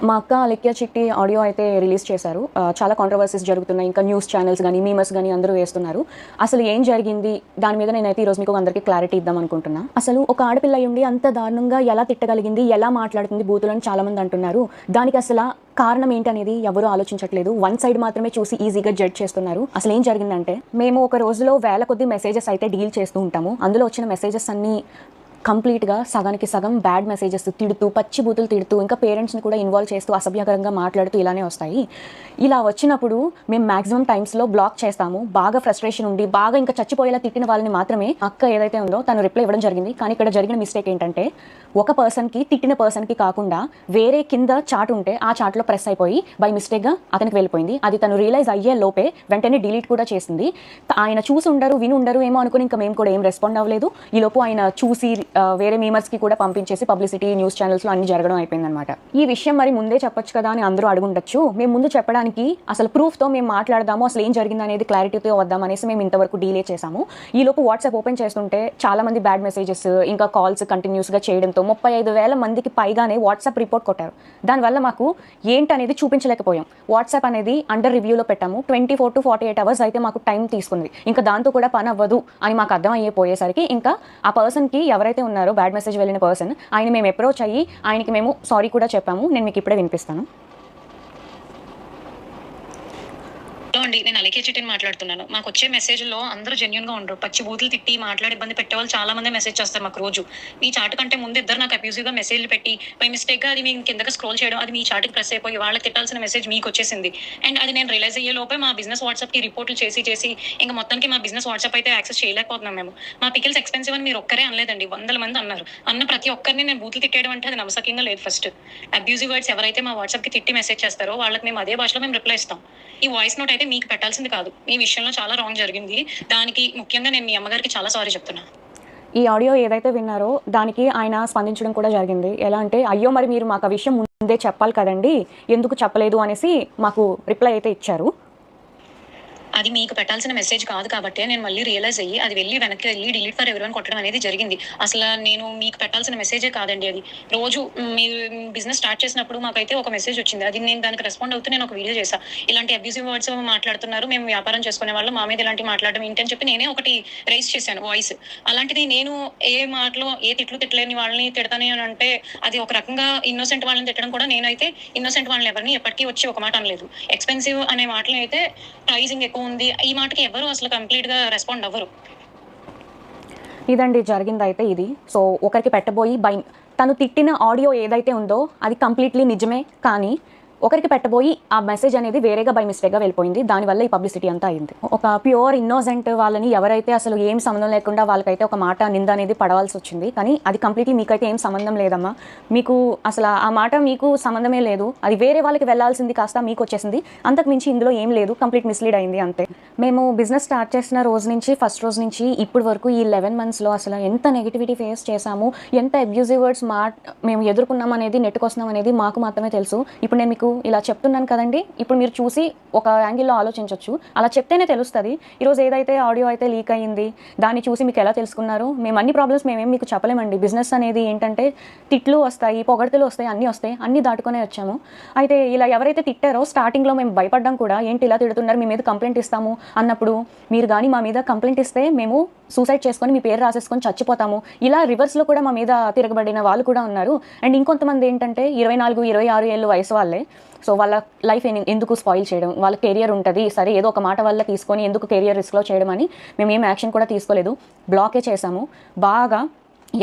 మా అక్క అలెక్య చిట్టి ఆడియో అయితే రిలీజ్ చేశారు. చాలా కాంట్రవర్సీస్ జరుగుతున్నాయి. ఇంకా న్యూస్ ఛానల్స్ గానీ, మీమర్స్ గానీ అందరూ వేస్తున్నారు. అసలు ఏం జరిగింది? దాని మీద నేనైతే ఈరోజు మీకు అందరికీ క్లారిటీ ఇద్దాం అనుకుంటున్నా. అసలు ఒక ఆడపిల్ల అయ్యుండి అంత దారుణంగా ఎలా తిట్టగలిగింది? ఎలా మాట్లాడుతుంది బూతులని చాలామంది అంటున్నారు. దానికి అసలు కారణం ఏంటనేది ఎవరూ ఆలోచించట్లేదు. వన్ సైడ్ మాత్రమే చూసి ఈజీగా జడ్జ్ చేస్తున్నారు. అసలు ఏం జరిగిందంటే, మేము ఒక రోజులో వేల కొద్ది మెసేజెస్ అయితే డీల్ చేస్తూ ఉంటాము. అందులో వచ్చిన మెసేజెస్ అన్నీ కంప్లీట్గా సగానికి సగం బ్యాడ్ మెసేజెస్ తిడుతూ, పచ్చి బూతులు తిడుతూ, ఇంకా పేరెంట్స్ని కూడా ఇన్వాల్వ్ చేస్తూ, అసభ్యకరంగా మాట్లాడుతూ ఇలానే వస్తాయి. ఇలా వచ్చినప్పుడు మేము మ్యాక్సిమం టైమ్స్లో బ్లాక్ చేస్తాము. బాగా ఫ్రస్ట్రేషన్ ఉండి, బాగా ఇంకా చచ్చిపోయేలా తిట్టిన వాళ్ళని మాత్రమే అక్క ఏదైతే ఉందో తను రిప్లై ఇవ్వడం జరిగింది. కానీ ఇక్కడ జరిగిన మిస్టేక్ ఏంటంటే, ఒక పర్సన్కి తిట్టిన పర్సన్కి కాకుండా వేరే కింద చాట్ ఉంటే ఆ చాట్లో ప్రెస్ అయిపోయి బై మిస్టేక్గా అతనికి వెళ్ళిపోయింది. అది తను రియలైజ్ అయ్యే లోపే వెంటనే డిలీట్ కూడా చేసింది. ఆయన చూసి ఉండరు, విని ఉండరు ఏమో అనుకుని ఇంకా మేము కూడా ఏం రెస్పాండ్ అవ్వలేదు. ఈలోపు ఆయన చూసి వేరే మీమర్స్కి కూడా పంపించేసి పబ్లిసిటీ న్యూస్ ఛానల్స్లో అన్ని జరగడం అయిపోయిందనమాట. ఈ విషయం మరి ముందే చెప్పొచ్చు కదా అని అందరూ అడుగుండొచ్చు. మేము ముందు చెప్పడానికి అసలు ప్రూఫ్తో మేము మాట్లాడదాము, అసలు ఏం జరిగింది అనేది క్లారిటీతో వద్దాం అనేసి మేము ఇంతవరకు డీలే చేసాము. ఈలోపు వాట్సాప్ ఓపెన్ చేస్తుంటే చాలామంది బ్యాడ్ మెసేజెస్ ఇంకా కాల్స్ కంటిన్యూస్గా చేయడంతో 35,000 మందికి పైగానే వాట్సాప్ రిపోర్ట్ కొట్టారు. దానివల్ల మాకు ఏంటనేది చూపించలేకపోయాం. వాట్సాప్ అనేది అండర్ రివ్యూలో పెట్టాము. 24 to 48 అవర్స్ అయితే మాకు టైం తీసుకుంది. ఇంకా దాంతో కూడా పని అవ్వదు అని మాకు అర్థం అయిపోయేసరికి ఇంకా ఆ పర్సన్కి ఎవరైతే ఉన్నారో బ్యాడ్ మెసేజ్ వెళ్ళిన పర్సన్, ఆయన మేము అప్రోచ్ అయ్యి ఆయనకి మేము సారీ కూడా చెప్పాము. నేను మీకు ఇప్పుడే వినిపిస్తాను. అండి, నేను అలెక్య చిట్టిని మాట్లాడుతున్నాను. మాకు వచ్చే మెసేజ్లో అందరూ జెన్యున్ గా ఉండరు. పచ్చి బూతులు తిట్టి మాట్లాడి ఇబ్బంది పెట్టే వాళ్ళు చాలా మంది మెసేజ్ చేస్తారు మాకు రోజు. మీ చాట్ కంటే ముందు ఇద్దరు నాకు అబ్యూజివ్ గా మెసేజ్లు పెట్టి బై మిస్టేక్ గా అది మేము కిందకి స్క్రోల్ చేయడం, అది మీ చాట్కి ప్రెస్ అయిపోయి వాళ్ళకి తిట్టాల్సిన మెసేజ్ మీకు వచ్చేసింది. అండ్ అది నేను రియలైజ్ అయ్యే లోపే మా బిజినెస్ వాట్సాప్ కి రిపోర్ట్లు చేసి ఇంకా మొత్తానికి మా బిజినెస్ వాట్సాప్ అయితే యాక్సెస్ చేయలేకపోతున్నాం మేము. మా పికిల్స్ ఎక్స్పెన్సివ్ అని మీరు ఒక్కరే అనలేదండి, 100 మంది అన్నారు. అన్న ప్రతి ఒక్కరిని నేను బూతులు తిట్టేయడం అంటే అది నమ్మసకంగా లేదు. ఫస్ట్ అబ్యూజివ్ వర్డ్స్ ఎవరైతే మా వాట్సాప్ కి తిట్టి మెసేజ్ చేస్తారో వాళ్ళకి మేము అదే భాషలో మేము రిప్లై ఇస్తాం. ఈ వాయిస్ నోట్ అయితే మీకు పెట్టాల్సింది కాదు. మీ విషయంలో చాలా రాంగ్ జరిగింది. దానికి ముఖ్యంగా నేను మీ అమ్మగారికి చాలా సారీ చెప్తున్నా. ఈ ఆడియో ఏదైతే విన్నారో దానికి ఆయన స్పందించడం కూడా జరిగింది. ఎలా అంటే, అయ్యో మరి మీరు మాకు ఆ విషయం ముందే చెప్పాలి కదండి, ఎందుకు చెప్పలేదు అనేసి మాకు రిప్లై అయితే ఇచ్చారు. అది మీకు పెట్టాల్సిన మెసేజ్ కాదు కాబట్టి నేను మళ్ళీ రియలైజ్ అయ్యి అది వెనక్కి వెళ్ళి డిలీట్ ఫర్ ఎవరివన్ కొట్టడం అనేది జరిగింది. అసలు నేను మీకు పెట్టాల్సిన మెసేజే కాదండి అది. రోజు మీరు బిజినెస్ స్టార్ట్ చేసినప్పుడు మాకైతే ఒక మెసేజ్ వచ్చింది. అది నేను దానికి రెస్పాండ్ అవుతూ నేను ఒక వీడియో చేశాను. ఇలాంటి అబ్యూజివ్ వర్డ్స్ మాట్లాడుతున్నారు, మేము వ్యాపారం చేసుకునే వాళ్ళు, మా మీద ఇలాంటి మాట్లాడడం ఏంటని చెప్పి నేనే ఒకటి రైజ్ చేశాను వాయిస్. అలాంటిది నేను ఏ మాటలో ఏ తిట్టలేని వాళ్ళని తిడతాను అని అంటే అది ఒక రకంగా ఇన్నోసెంట్ వాళ్ళని తిట్టడం కూడా. నేనైతే ఇన్నోసెంట్ వాళ్ళని ఎవరిని ఎప్పటికీ వచ్చి ఒక మాట అనలేదు. ఎక్స్పెన్సివ్ అనే మాటలు అయితే ప్రైజింగ్ ఎక్కువ ఉంది, ఈ మాటకి ఎవరు అసలు కంప్లీట్ గా రెస్పాండ్ అవ్వరు. ఇదండి జరిగింది అయితే ఇది. సో ఒకరికి పెట్టబోయి తను తిట్టిన ఆడియో ఏదైతే ఉందో అది కంప్లీట్లీ నిజమే, కానీ ఒకరికి పెట్టబోయి ఆ మెసేజ్ అనేది వేరేగా బై మిస్టేక్గా వెళ్ళిపోయింది. దానివల్ల ఈ పబ్లిసిటీ అంతా అయింది. ఒక ప్యూర్ ఇన్నోసెంట్ వాళ్ళని ఎవరైతే అసలు ఏం సంబంధం లేకుండా వాళ్ళకైతే ఒక మాట నింద అనేది పడవలసి వచ్చింది. కానీ అది కంప్లీట్లీ మీకైతే ఏం సంబంధం లేదమ్మా. మీకు అసలు ఆ మాట మీకు సంబంధమే లేదు. అది వేరే వాళ్ళకి వెళ్ళాల్సింది కాస్త మీకు వచ్చేసింది. అంతకు మించి ఇందులో ఏం లేదు, కంప్లీట్ మిస్లీడ్ అయింది అంతే. మేము బిజినెస్ స్టార్ట్ చేసిన రోజు నుంచి, ఫస్ట్ రోజు నుంచి ఇప్పటి వరకు ఈ 11 monthsలో అసలు ఎంత నెగిటివిటీ ఫేస్ చేసాము, ఎంత అబ్యూజివ్ వర్డ్స్ మేము ఎదుర్కొన్నాం అనేది, నెట్టుకొస్తున్నాం అనేది మాకు మాత్రమే తెలుసు. ఇప్పుడు నేను మీకు ఇలా చెప్తున్నాను కదండి, ఇప్పుడు మీరు చూసి ఒక యాంగిల్లో ఆలోచించవచ్చు. అలా చెప్తేనే తెలుస్తుంది. ఈరోజు ఏదైతే ఆడియో అయితే లీక్ అయ్యింది దాన్ని చూసి మీకు ఎలా తెలుసుకున్నారు? మేము అన్ని ప్రాబ్లమ్స్ మేమేం మీకు చెప్పలేమండి. బిజినెస్ అనేది ఏంటంటే తిట్లు వస్తాయి, పొగడ్తలు వస్తాయి, అన్నీ దాటుకునే వచ్చాము. అయితే ఇలా ఎవరైతే తిట్టారో స్టార్టింగ్లో మేము భయపడ్డాం కూడా, ఏంటి ఇలా తిడుతున్నారు, మీ మీద కంప్లైంట్ ఇస్తాము అన్నప్పుడు, మీరు కానీ మా మీద కంప్లైంట్ ఇస్తే మేము సూసైడ్ చేసుకొని మీ పేరు రాసేసుకొని చచ్చిపోతాము, ఇలా రివర్స్లో కూడా మా మీద తిరగబడిన వాళ్ళు కూడా ఉన్నారు. అండ్ ఇంకొంతమంది ఏంటంటే 24, 26 ఏళ్ళు వయసు వాళ్ళే. సో వాళ్ళ లైఫ్ ఎందుకు స్పాయిల్ చేయడం, వాళ్ళ కెరియర్ ఉంటుంది సరే, ఏదో ఒక మాట వల్ల తీసుకొని ఎందుకు కెరియర్ రిస్క్లో చేయడం అని మేము ఏం యాక్షన్ కూడా తీసుకోలేదు, బ్లాకే చేసాము. బాగా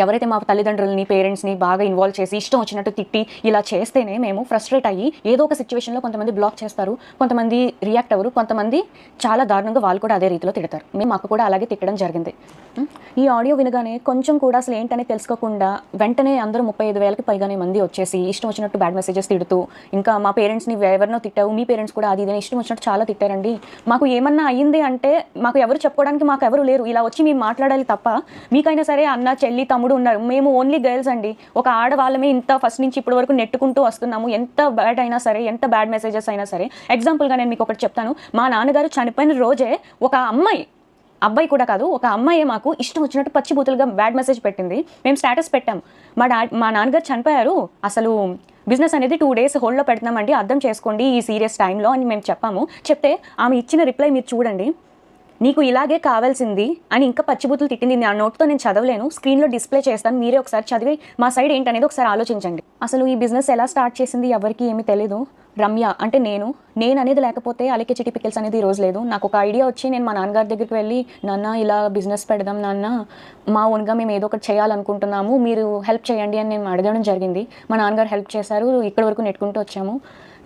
ఎవరైతే మా తల్లిదండ్రులని, పేరెంట్స్ని బాగా ఇన్వాల్వ్ చేసి ఇష్టం వచ్చినట్టు తిట్టి ఇలా చేస్తేనే మేము ఫ్రస్ట్రేట్ అయ్యి ఏదో ఒక సిచ్యువేషన్లో కొంతమంది బ్లాక్ చేస్తారు, కొంతమంది రియాక్ట్ అవ్వరు, కొంతమంది చాలా దారుణంగా వాళ్ళు కూడా అదే రీతిలో తిడతారు. మేము మాకు కూడా అలాగే తిట్టడం జరిగింది. ఈ ఆడియో వినగానే కొంచెం కూడా అసలు ఏంటనే తెలుసుకోకుండా వెంటనే అందరూ 35,000కి పైగానే మంది వచ్చేసి ఇష్టం వచ్చినట్టు బ్యాడ్ మెసేజెస్ తిడుతూ, ఇంకా మా పేరెంట్స్ని ఎవరినో తిట్టావు, మీ పేరెంట్స్ కూడా అది ఇష్టం వచ్చినట్టు చాలా తిట్టారండి. మాకు ఏమన్నా అయ్యింది అంటే మాకు ఎవరు చెప్పుకోవడానికి మాకు ఎవరు లేరు. ఇలా వచ్చి మేము మాట్లాడాలి తప్ప, మీకైనా సరే అన్న, చెల్లి, తమ్ముడు ఉన్నారు, మేము ఓన్లీ గర్ల్స్ అండి. ఒక ఆడవాళ్ళమే ఇంత ఫస్ట్ నుంచి ఇప్పటి వరకు నెట్టుకుంటూ వస్తున్నాము. ఎంత బ్యాడ్ అయినా సరే, ఎంత బ్యాడ్ మెసేజెస్ అయినా సరే. ఎగ్జాంపుల్గా నేను మీకు ఒకటి చెప్తాను. మా నాన్నగారు చనిపోయిన రోజే ఒక అమ్మాయి అబ్బాయి కూడా కాదు, ఒక అమ్మాయి మాకు ఇష్టం వచ్చినట్టు పచ్చి బూతులుగా బ్యాడ్ మెసేజ్ పెట్టింది. మేము స్టేటస్ పెట్టాం, మా నాన్నగారు చనిపోయారు, అసలు బిజినెస్ అనేది 2 days హోల్డ్లో పెడుతున్నామండి, అర్థం చేసుకోండి ఈ సీరియస్ టైంలో అని మేము చెప్పాము. చెప్తే ఆమె ఇచ్చిన రిప్లై మీరు చూడండి. నీకు ఇలాగే కావాల్సింది అని ఇంకా పచ్చిబూతులు తిట్టింది. నా నోట్తో నేను చదవలేను, స్క్రీన్లో డిస్ప్లే చేస్తాను, మీరే ఒకసారి చదివి మా సైడ్ ఏంటనేది ఒకసారి ఆలోచించండి. అసలు ఈ బిజినెస్ ఎలా స్టార్ట్ చేసింది ఎవరికి ఏమీ తెలీదు. రమ్య అంటే నేను అనేది లేకపోతే అలికే చిటి పికిల్స్ అనేది ఈ రోజు లేదు. నాకు ఒక ఐడియా వచ్చి నేను మా నాన్నగారి దగ్గరికి వెళ్ళి, నాన్న ఇలా బిజినెస్ పెడదాం నాన్న, మా ఓన్గా మేము ఏదో ఒకటి చేయాలనుకుంటున్నాము, మీరు హెల్ప్ చేయండి అని నేను అడగడం జరిగింది. మా నాన్నగారు హెల్ప్ చేశారు, ఇక్కడ వరకు నెట్టుకుంటూ వచ్చాము.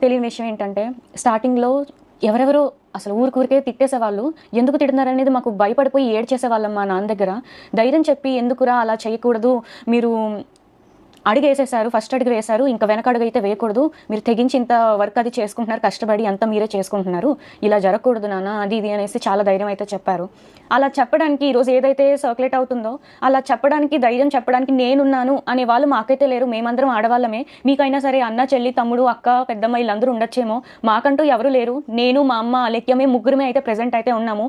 తెలియని విషయం ఏంటంటే స్టార్టింగ్లో ఎవరెవరో అసలు ఊరికే తిట్టేసేవాళ్ళు. ఎందుకు తిడుతున్నారనేది మాకు భయపడిపోయి ఏడ్చేసేవాళ్ళం మా నాన్న దగ్గర. ధైర్యం చెప్పి ఎందుకురా అలా చేయకూడదు, మీరు అడుగు వేసేసారు, ఫస్ట్ అడుగు వేశారు, ఇంకా వెనక అడుగు అయితే వేయకూడదు, మీరు తెగించి ఇంత వర్క్ అది చేసుకుంటున్నారు, కష్టపడి అంతా మీరే చేసుకుంటున్నారు, ఇలా జరగకూడదు నాన్న అది ఇది అనేసి చాలా ధైర్యం అయితే చెప్పారు. అలా చెప్పడానికి ఈరోజు ఏదైతే సర్క్యులేట్ అవుతుందో అలా చెప్పడానికి, ధైర్యం చెప్పడానికి నేనున్నాను అనే వాళ్ళు మాకైతే లేరు. మేమందరం ఆడవాళ్ళమే. మీకైనా సరే అన్న, చెల్లి, తమ్ముడు, అక్క, పెద్దమ్మ వీళ్ళందరూ ఉండొచ్చేమో, మాకంటూ ఎవరు లేరు. నేను, మా అమ్మ, అలెక్య, మేము ముగ్గురమే అయితే ప్రెజెంట్ అయితే ఉన్నాము.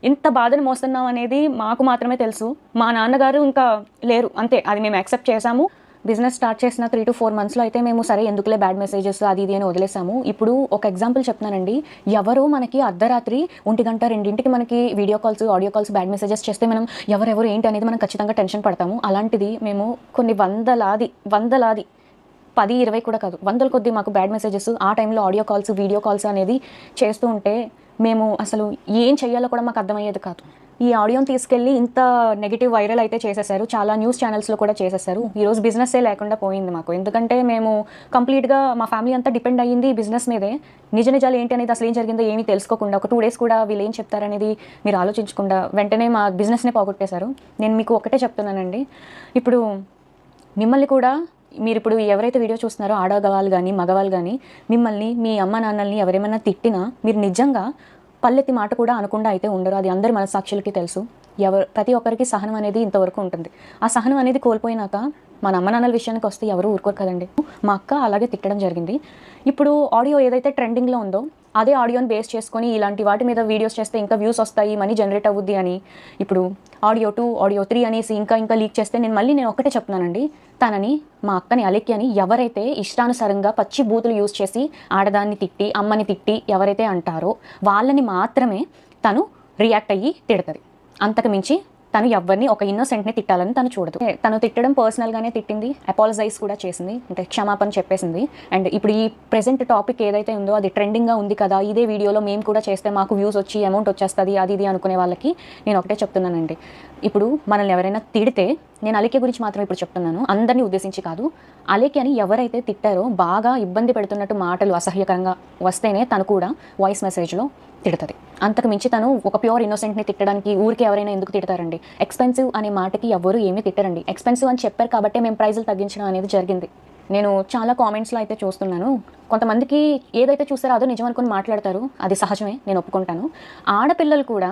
ఎంత బాధను మోస్తున్నాం అనేది మాకు మాత్రమే తెలుసు. మా నాన్నగారు ఇంకా లేరు, అంతే. అది మేము యాక్సెప్ట్ చేసాము. బిజినెస్ స్టార్ట్ చేసిన 3 to 4 monthsలో అయితే మేము సరే ఎందుకులే బ్యాడ్ మెసేజెస్ అది ఇది అని వదిలేసాము. ఇప్పుడు ఒక ఎగ్జాంపుల్ చెప్తున్నానండి. ఎవరో మనకి అర్ధరాత్రి 1 గంట 2ంటికి మనకి video calls, audio calls, bad messages చేస్తే మనం ఎవరెవరు ఏంటి అనేది మనం ఖచ్చితంగా టెన్షన్ పడతాము. అలాంటిది మేము కొన్ని వందలాది 10, 20 కూడా కాదు, వందల కొద్దీ మాకు బ్యాడ్ మెసేజెస్ ఆ టైంలో ఆడియో కాల్స్, వీడియో కాల్స్ అనేది చేస్తూ ఉంటే మేము అసలు ఏం చెయ్యాలో కూడా మాకు అర్థమయ్యేది కాదు. ఈ ఆడియోని తీసుకెళ్ళి ఇంత నెగిటివ్ వైరల్ అయితే చేసేసారు, చాలా న్యూస్ ఛానల్స్లో కూడా చేసేసారు. ఈరోజు బిజినెస్సే లేకుండా పోయింది మాకు. ఎందుకంటే మేము కంప్లీట్గా మా ఫ్యామిలీ అంతా డిపెండ్ అయ్యింది ఈ బిజినెస్ మీదే. నిజాలు ఏంటి అనేది, అసలు ఏం జరిగిందో ఏమీ తెలుసుకోకుండా, ఒక 2 days కూడా వీళ్ళు ఏం చెప్తారనేది మీరు ఆలోచించకుండా వెంటనే మా బిజినెస్నే పోగొట్టేశారు. నేను మీకు ఒకటే చెప్తున్నానండి, ఇప్పుడు మిమ్మల్ని కూడా, మీరు ఇప్పుడు ఎవరైతే వీడియో చూస్తున్నారో ఆడవాళ్ళు కానీ మగవాళ్ళు కానీ, మిమ్మల్ని మీ అమ్మ నాన్నల్ని ఎవరేమైనా తిట్టినా మీరు నిజంగా పల్లెత్తి మాట కూడా అనకుండా అయితే ఉండరు. అది అందరి మనసాక్షులకి తెలుసు. ప్రతి ఒక్కరికి సహనం అనేది ఇంతవరకు ఉంటుంది. ఆ సహనం అనేది కోల్పోయినాక మన అమ్మ నాన్నల విషయానికి వస్తే ఎవరు ఊరుకోరు కదండి. మా అక్క అలాగే తిట్టడం జరిగింది. ఇప్పుడు ఆడియో ఏదైతే ట్రెండింగ్లో ఉందో అదే ఆడియోని బేస్ చేసుకొని ఇలాంటి వాటి మీద వీడియోస్ చేస్తే ఇంకా వ్యూస్ వస్తాయి, మనీ జనరేట్ అవుద్ది అని ఇప్పుడు ఆడియో 2, ఆడియో 3 అనేసి ఇంకా లీక్ చేస్తే నేను ఒకటే చెప్తున్నానండి, తనని, మా అక్కని, అలెక్యని ఎవరైతే ఇష్టానుసారంగా పచ్చి బూతులు యూజ్ చేసి ఆడదాన్ని తిట్టి, అమ్మని తిట్టి ఎవరైతే అంటారో వాళ్ళని మాత్రమే తను రియాక్ట్ అయ్యి తిడుతుంది. అంతకు మించి తను ఎవరిని, ఒక ఇన్నోసెంట్ని తిట్టాలని తను చూడదు. తను తిట్టడం పర్సనల్గానే తిట్టింది, అపాలజైజ్ కూడా చేసింది, అంటే క్షమాపణ చెప్పేసింది. అండ్ ఇప్పుడు ఈ ప్రెజెంట్ టాపిక్ ఏదైతే ఉందో అది ట్రెండింగ్గా ఉంది కదా, ఇదే వీడియోలో మేము కూడా చేస్తే మాకు వ్యూస్ వచ్చి అమౌంట్ వచ్చేస్తుంది అది ఇది అనుకునే వాళ్ళకి నేను ఒకటే చెప్తున్నానండి, ఇప్పుడు మనల్ని ఎవరైనా తిడితే, నేను అలెక్య గురించి మాత్రం ఇప్పుడు చెప్తున్నాను, అందరినీ ఉద్దేశించి కాదు, అలెక్యని ఎవరైతే తిట్టారో, బాగా ఇబ్బంది పెడుతున్నట్టు మాటలు అసహ్యకరంగా వస్తేనే తను కూడా వాయిస్ మెసేజ్లో తిడుతుంది. అంతకు మించి తను ఒక ప్యూర్ ఇన్నోసెంట్ని తిట్టడానికి ఊరికి ఎవరైనా ఎందుకు తిడతారండి? ఎక్స్పెన్సివ్ అనే మాటకి ఎవరు ఏమీ తిట్టరండి. ఎక్స్పెన్సివ్ అని చెప్పారు కాబట్టి మేము ప్రైజులు తగ్గించడం అనేది జరిగింది. నేను చాలా కామెంట్స్లో అయితే చూస్తున్నాను, కొంతమందికి ఏదైతే చూస్తారో అదో నిజం అనుకుని మాట్లాడతారు, అది సహజమే, నేను ఒప్పుకుంటాను. ఆడపిల్లలు కూడా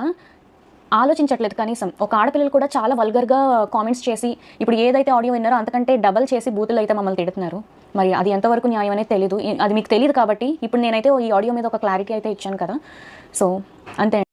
ఆలోచించట్లేదు కనీసం. ఒక ఆడపిల్లలు కూడా చాలా వల్గర్గా కామెంట్స్ చేసి, ఇప్పుడు ఏదైతే ఆడియో విన్నారో అంతకంటే డబల్ చేసి బూతులు అయితే మమ్మల్ని తిడుతున్నారు. మరి అది ఎంతవరకు న్యాయం అనేది తెలియదు. అది మీకు తెలియదు కాబట్టి ఇప్పుడు నేనైతే ఈ ఆడియో మీద ఒక క్లారిటీ అయితే ఇచ్చాను కదా. సో అంతే.